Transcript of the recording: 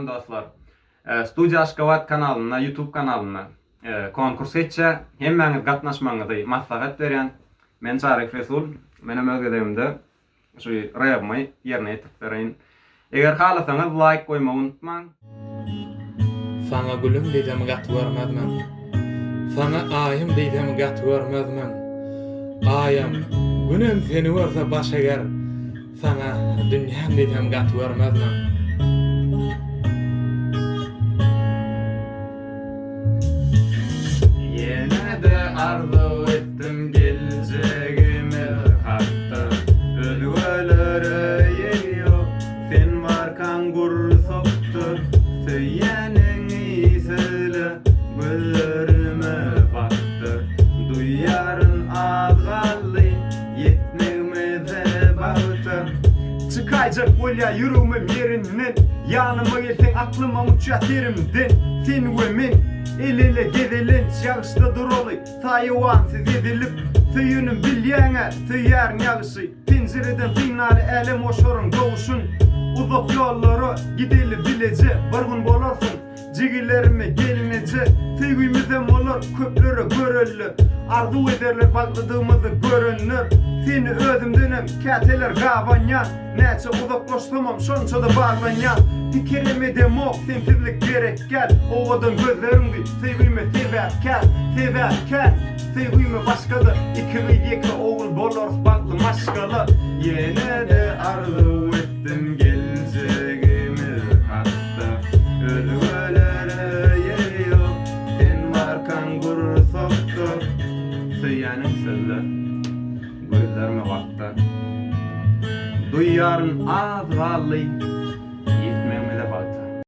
salam dostlar. Studiya Aşgabat kanalyna, YouTube kanalyna konkurs etçe hemmäňiz gatnaşmaňyzy maslahat berýän men Çarek Resul, menem ögedemde şu rayapmy ýerine ýetip bereýin. Eger halasaňyz like goýmagy unutmaň. Sana gülüm diýsem gat görmezmen. Sana aýym diýsem gat görmezmen. Aýam günüm seni görse baş eger. Sana dünýäm diýsem gat görmezmen. Yine de arzu ettim gelecegimi hatta ölülere geliyor. Sen varkan gur soktu söylenin iyisiyle gözlerime baktı. Duyarın ağzallı yetmemize baktı. Çıkayacak bolya yürümem yerinden, yanıma gelsen aklıma uçya terimden. Sen ve men el ele gedelenç yağışta duralı Tayvan'sız edilip suyunun bilyeğine sıyar yağışı. Pencereden finali elim oşorun doğuşun. Uzak yollara gideli bilece bir gün bolarsın. Cigilerime gelinece sevgimizem olur köplere görüllü. Arzu ederler bakladığımızı görünür. Seni özümdenim kateler gavanyan. Neçe uzaklaştamam şonça da bağlanyan. Bir kelime demok sensizlik gerek gel. Ovadan gözlerimdi sevgimi severken. Sevgimi başkadır. İki oğul bolors baklı maşkalı. Yine de arzu ettim geleceğimi hatta ölülere geliyor. Sen varkan gurur soktu söylenin sözler gözlerime baktı. Duyarın ağzı yetmemede baktı.